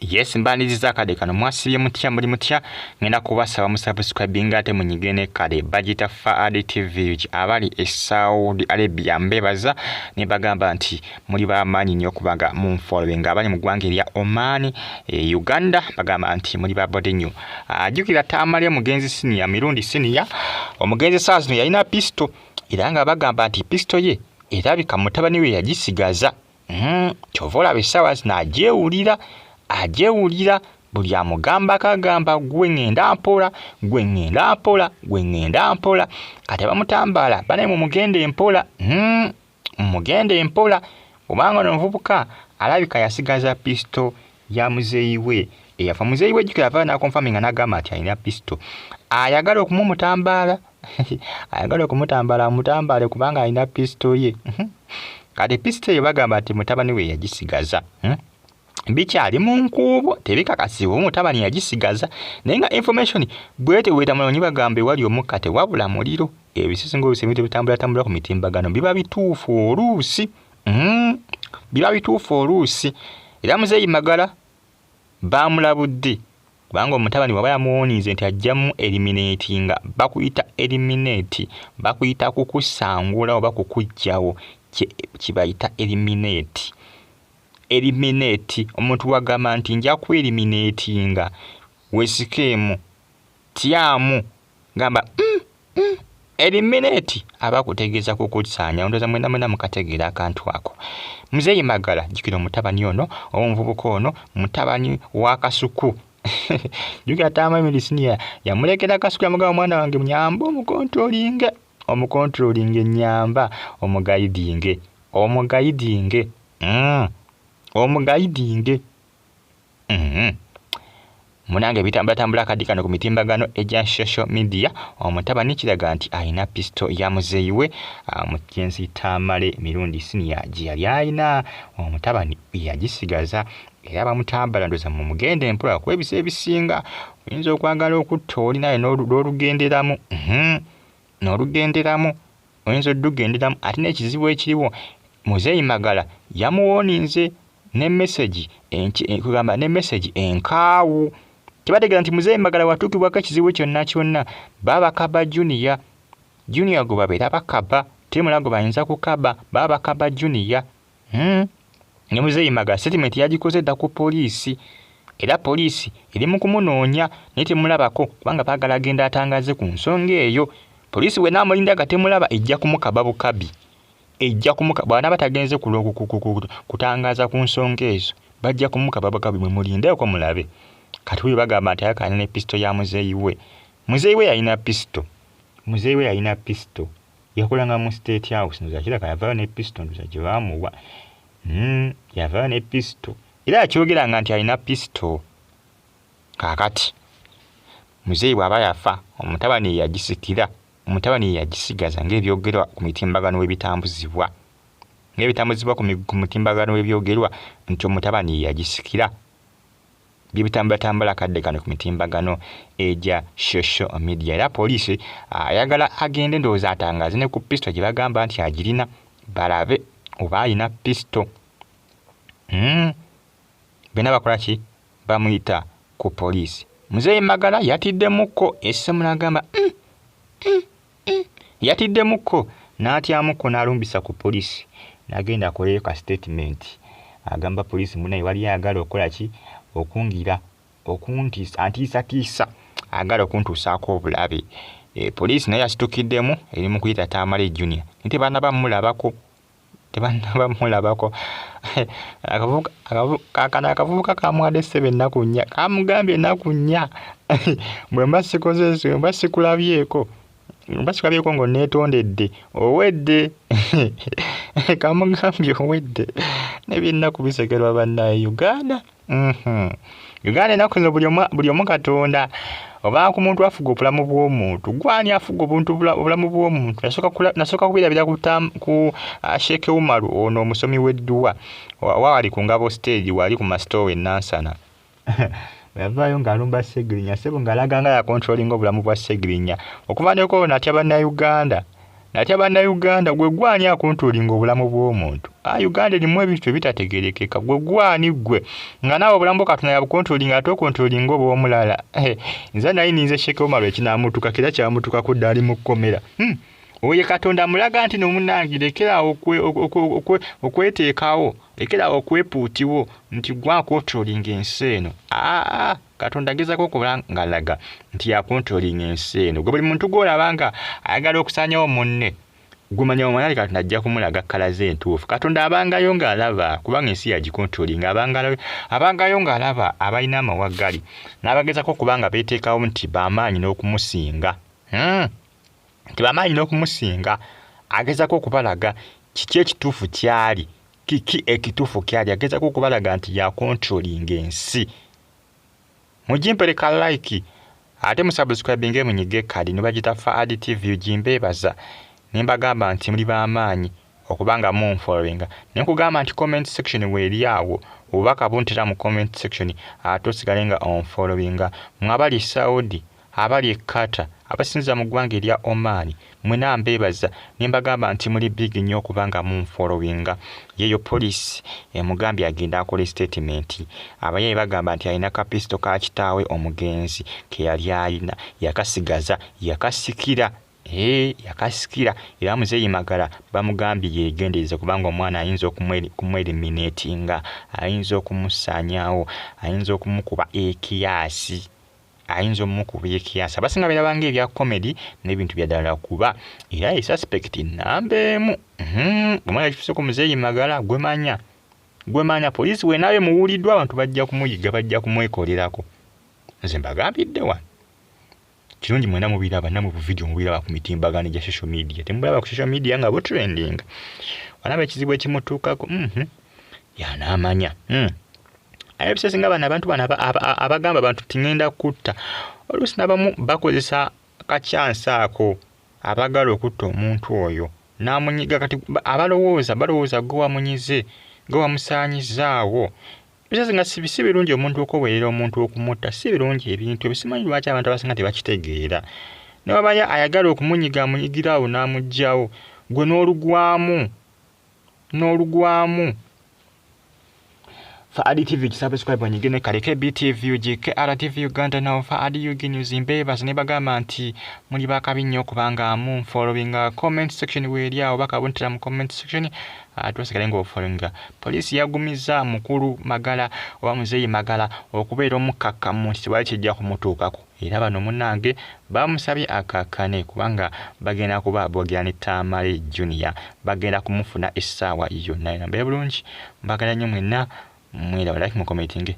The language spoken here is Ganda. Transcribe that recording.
Yes, mbaniriza kade kano mwasibye mutya muri mutya ngenda kubasaba mu subscribing ate munyigene kade Bagita Faad TV abali e Saudi Arabia mbebaza ne bagamba nti muri bamanyi nnyo kubaga mu following abali mu ggwanga erya Oman Uganda bagamba nti muri babode nnyo ajukira tamale mugenzi senior mirundi senior omugenzi sazino yalina pistol era nga bagamba nti pistol ye erabika mutabani we yagisigaza chovola besawa na ajewulira buli amugamba kagamba gwe ngenda mpola kati bamutambala bane mu mugende empola obanga n'omuvubuka alabika yasigaza pisto ya muzeyi we eyafa muzeyi we jukira avana confirming anagamba ati alina pisto ayagala okumutambala mutambale kubanga alina pisto ye kati pisto ye bagamba ati mutabani we yagisigaza bikyali mu nkubo tebikakasibwa mutabani yagisigaza nenga information bwete weta mulonyi bagambe wali omukate wabula muliro ebisisingo bisemite bitambula ku mitimbagano biba bituufu oluusi era muzeyi magala bamulabudde kubanga omutabani waba yamuwonize nti ajjamu eliminatinga bakuyita kukusangula oba kukujjawo kibayita eliminate omuntu wagamba nti nja ku eliminatinga wesikemu tyamu gamba eliminate abakutegeeza kukusanya ondoza mwena mukategeera akantu ako muzeyi magala jikira omutabani ono omuvubuka ono mutabani wa Kasuku jukira tama medicine yamulekera Kasuku yamugamba mwana wange mnyamba omukontrolinge nyamba omugayidinge munange bitambula kadikano ku mitimbagano eja social media omutabani kiraga nti alina pisto ya muzeyi we mukensi tamale mirundi senior yali alina omutabani yagisigaza era bamutambala ndoza mu mugende empola kwebise ebisinga oyinza okwagala okutta oli naye n'olugenderamu oyinza odugenderamu ate n'ekizibu ekiriwo muzeyi magala yamuwoninze ne message enkaawu kibategera nti muzeyi magala watuukibwako ekizibu kyonna baba kaba junior go babeera bakaba temulago bayinza kukaba baba bakaba junior ne muzeyi magala statement yagikoze dda ku poliisi era poliisi eri mu kumunoonya naye temulabako kubanga baagala agenda atangaze ku nsonga eyo poliisi we naamulinda nga temulaba ejja kumukaba bukabi bwana batagenze kutangaza ku nsonga ezo bajja kumukaba bukabi mwe mulindeko mulabe kati huyo bagamba nti ayakana ne pisto ya muzeyi we yalina pisto yakolanga mu state house ndoza kiraka yavaayo ne pisto ndoza gye baamuwa yavaayo ne pisto era akyogeranga nti alina pisto kakati muzeyi bw'aba yafa omutabani yagisikira omutabani yagisigaza ng'ebyogerwa ku mitimbagano w'ebitambuzibwa ku mitimbagano w'ebyogerwa nti omutabani yagisikira byebitambula kadde kano ku mitimbagano eja social media era poliisi ayagala agende ndowooza atangaze ne ku pisto gye bagamba nti agirina balabe oba alina pisto bena bakola ki bamuyita ku poliisi muzeyi magala yatiddemukko essemu n'agamba yatiddemukko n'atyamuko n'alumbisa ku poliisi n'agenda akoleyo ka statement agamba poliisi munaye wali agala okola ki antiisatiisa agala okuntuusaako obulabe poliisi naye asitukiddemu eri mu kuyita tamale junior tebannabamulabako akavubuka kamuwadde ssebe ennaku nnya kamugambye ennaku nnya bwe mba sikulabyeko ngo neetondedde owedde kamugambye owedde nebyennaku bisekerwa bannaye Uganda ennaku zino buli omu katonda oba ku muntu afuga obulamu bw'omuntu gwani afuga obulamu bw'omuntu nasooka kubirabira ku Sheikh Umaru ono omusomi w'edduwa wali ku Ngabo stage wali ku masitowa enansana yavaayo ng'alumba Segirinya sebo ng'alaga nga yakontrolinga obulamu bwa Segirinya okuva neko natya bannayuganda Nate bannayuganda gwe gwani akontrolinga obulamu bw'omuntu? Uganda erimu ebintu bitategerekeka. Gwe gwani gwe nga naawe obulamu Katonda yabukontrolinga ate okontrolinga obw'omulala. Nze naye ninze Sheikh Omar ekinamutuka kira kyamutuka ku ddali mu kkomera. Oye Katonda mulaga nti n'omunange lekera okweteekawo, lekera okwepuutiwo nti gwa controlling ensi eno. Katonda agezako okuba ng'alaga nti ya controlling ensi eno. Gwe buli muntu gw'olabanga ayagala okusaanyawo munne, gumanya omanyi Katonda ajja kumulaga kkala ze entuufu. Katonda abangayo ng'alaba kubanga ensi yagicontrolling, abangayo ng'alaba abalina amawagali n'abagezako kubanga beeteekawo nti bamaanyi n'okumusinga. Tibamaanyi n'okumusinga, agezako okubalaga kiki ekituufu kyali, kiki ekituufu kyali, agezako okubalaga nti ya controlling ensi. Mugimpereka like ate musubscribinge munyige kadi ne bagita Faadi TV ugimbeebaza ne mbagamba nti muli b'amaanyi okubanga munfollowinga. Ne nkugamba nti comment section weeri awo obubaka buntera mu comment section ate osigale nga onfollowinga. Mwabali Saudi, abali Qatar, abasinza mu ggwanga erya Oman, mwena mbeebaza ne mbagamba nti muli big nnyo okubanga munfollowinga. Yeyo police emugambye agenda akola statement. Abayayi bagamba nti alina kapisto ka kitaawe omugenzi ke yali alina yakasigaza yakasikira. Yakasikira era Muzeeyi Magala bamugambye yegendereze kubanga omwana ayinza okumweliminatinga, ayinza okumusaanyawo, ayinza okumukuba ekiyasi. Ayinza omukuba ekiyasi. Abasinga birabanga ebya comedy n'ebintu byaddala kuba era ye suspect nambeemu. Omwana kifuseko Muzeeyi Magala gwemanya poliisi we nawe muwuliddwa abantu bajja kumuyiga, bajja kumwekolerako. Nze mbagambidde wano. Kirungi mwena mubiraba namwe bu video mubiraba ku mitimbagano gya social media. Temulaba ku social media nga bo trending. Wanaba ekizibu ekimutuukako. Yanaamanya. Ayebisese nga bano abantu bano abagamba abantu tingenda kutta. Oluusi n'abamu bakozesa kacyansa ako abagala okutta omuntu oyo. N'amunyiga kati balowooza gwe wamunyize, gwe wamusaanyizaawo. Bisese nga si birungi omuntu okuweerera omuntu okumutta, si birungi ebintu ebisimanyi lwaki abantu abasinga tebakitegeera. Ne wabaya ayagala okumunyiga amunyigiraawo n'amuggyawo, gwe n'olugwamu. Faadi TV subscribe wanyigene kaleke BTV ujike RTV Uganda na Faadi Yugi News imbebaza ne bagamba nti muli bakabi nnyo kubanga munfollowinga. Comment section weeri awo bakabuntira mu comment section tusigale nga ofollowinga. Poliisi yagumiza mukulu Magala oba Muzeeyi Magala okubeera omukakkamu nti tewali kijja kumutuukako. Era bano munnange bamusabye akakkane kubanga bagenda kuba boogera ne Tamale Junior, bagenda kumufuna essaawa yonna. Mbe bulungi mbagala nnyo mwenna mwera like mu commenting.